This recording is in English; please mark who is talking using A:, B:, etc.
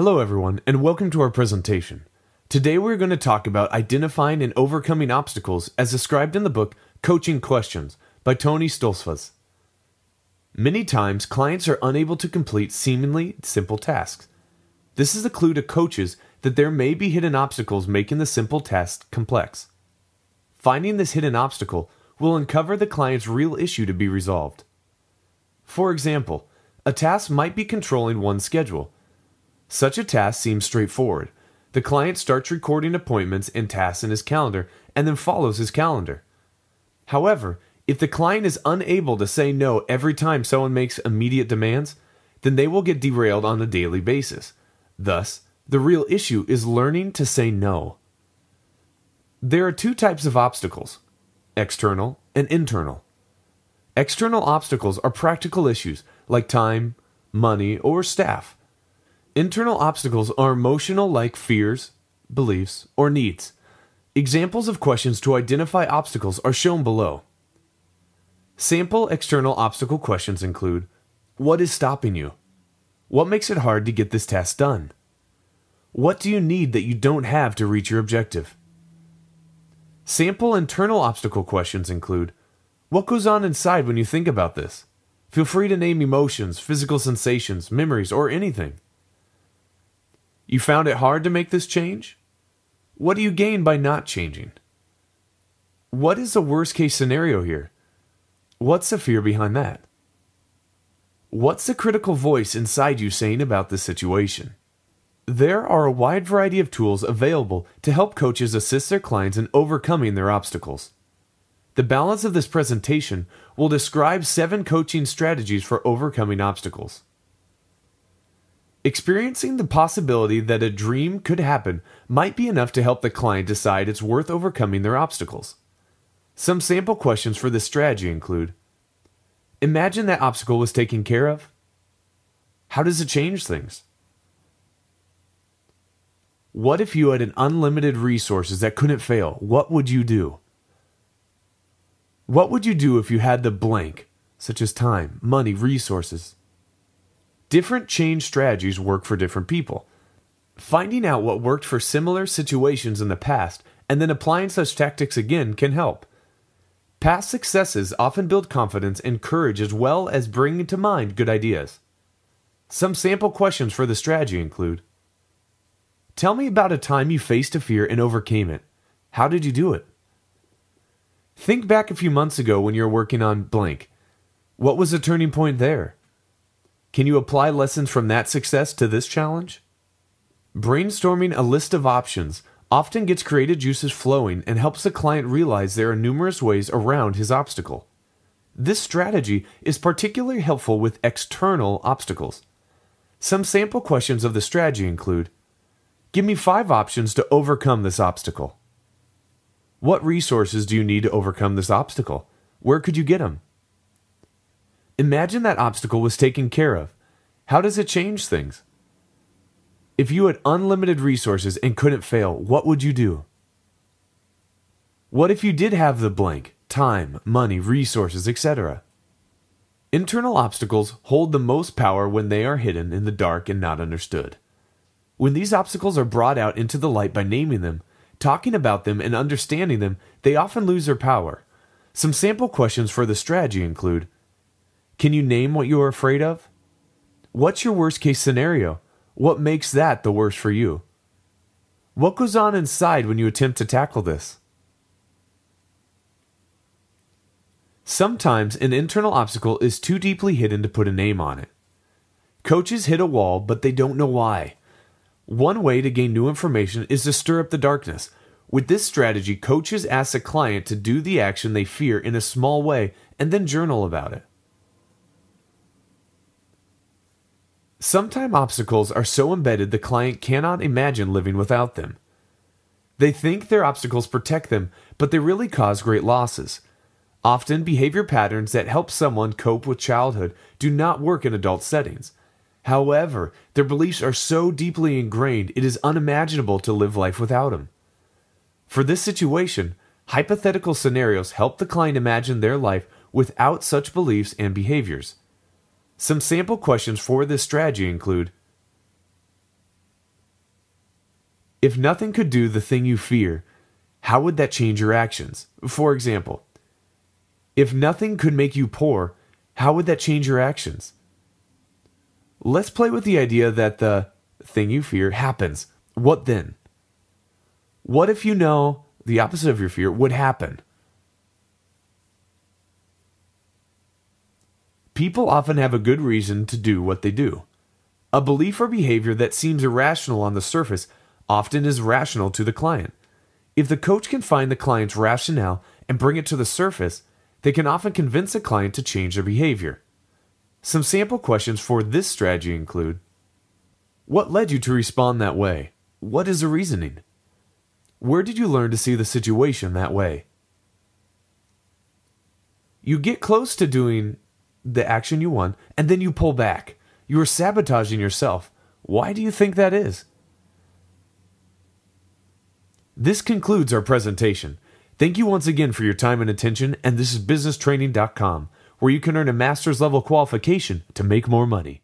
A: Hello everyone, and welcome to our presentation. Today we're going to talk about identifying and overcoming obstacles as described in the book Coaching Questions by Tony Stoltzfus. Many times, clients are unable to complete seemingly simple tasks. This is a clue to coaches that there may be hidden obstacles making the simple task complex. Finding this hidden obstacle will uncover the client's real issue to be resolved. For example, a task might be controlling one's schedule. Such a task seems straightforward. The client starts recording appointments and tasks in his calendar and then follows his calendar. However, if the client is unable to say no every time someone makes immediate demands, then they will get derailed on a daily basis. Thus, the real issue is learning to say no. There are two types of obstacles: external and internal. External obstacles are practical issues like time, money, or staff. Internal obstacles are emotional like fears, beliefs, or needs. Examples of questions to identify obstacles are shown below. Sample external obstacle questions include: what is stopping you? What makes it hard to get this task done? What do you need that you don't have to reach your objective? Sample internal obstacle questions include: what goes on inside when you think about this? Feel free to name emotions, physical sensations, memories, or anything. You found it hard to make this change? What do you gain by not changing? What is the worst case scenario here? What's the fear behind that? What's the critical voice inside you saying about this situation? There are a wide variety of tools available to help coaches assist their clients in overcoming their obstacles. The balance of this presentation will describe 7 coaching strategies for overcoming obstacles. Experiencing the possibility that a dream could happen might be enough to help the client decide it's worth overcoming their obstacles. Some sample questions for this strategy include: imagine that obstacle was taken care of. How does it change things? What if you had an unlimited resources that couldn't fail? What would you do? What would you do if you had the blank, such as time, money, resources? Different change strategies work for different people. Finding out what worked for similar situations in the past and then applying such tactics again can help. Past successes often build confidence and courage as well as bringing to mind good ideas. Some sample questions for the strategy include: tell me about a time you faced a fear and overcame it. How did you do it? Think back a few months ago when you were working on blank. What was the turning point there? Can you apply lessons from that success to this challenge? Brainstorming a list of options often gets creative juices flowing and helps the client realize there are numerous ways around his obstacle. This strategy is particularly helpful with external obstacles. Some sample questions of the strategy include: give me 5 options to overcome this obstacle. What resources do you need to overcome this obstacle? Where could you get them? Imagine that obstacle was taken care of. How does it change things? If you had unlimited resources and couldn't fail, what would you do? What if you did have the blank, time, money, resources, etc.? Internal obstacles hold the most power when they are hidden in the dark and not understood. When these obstacles are brought out into the light by naming them, talking about them, and understanding them, they often lose their power. Some sample questions for the strategy include: can you name what you are afraid of? What's your worst case scenario? What makes that the worst for you? What goes on inside when you attempt to tackle this? Sometimes an internal obstacle is too deeply hidden to put a name on it. Coaches hit a wall, but they don't know why. One way to gain new information is to stir up the darkness. With this strategy, coaches ask the client to do the action they fear in a small way and then journal about it. Sometimes obstacles are so embedded the client cannot imagine living without them. They think their obstacles protect them, but they really cause great losses. Often, behavior patterns that help someone cope with childhood do not work in adult settings. However, their beliefs are so deeply ingrained it is unimaginable to live life without them. For this situation, hypothetical scenarios help the client imagine their life without such beliefs and behaviors. Some sample questions for this strategy include: If nothing could do the thing you fear, how would that change your actions? For example, if nothing could make you poor, how would that change your actions? Let's play with the idea that the thing you fear happens. What then? What if you know the opposite of your fear would happen? People often have a good reason to do what they do. A belief or behavior that seems irrational on the surface often is rational to the client. If the coach can find the client's rationale and bring it to the surface, they can often convince the client to change their behavior. Some sample questions for this strategy include: what led you to respond that way? What is the reasoning? Where did you learn to see the situation that way? You get close to doing the action you want, and then you pull back. You are sabotaging yourself. Why do you think that is? This concludes our presentation. Thank you once again for your time and attention, and this is businesstraining.com, where you can earn a master's level qualification to make more money.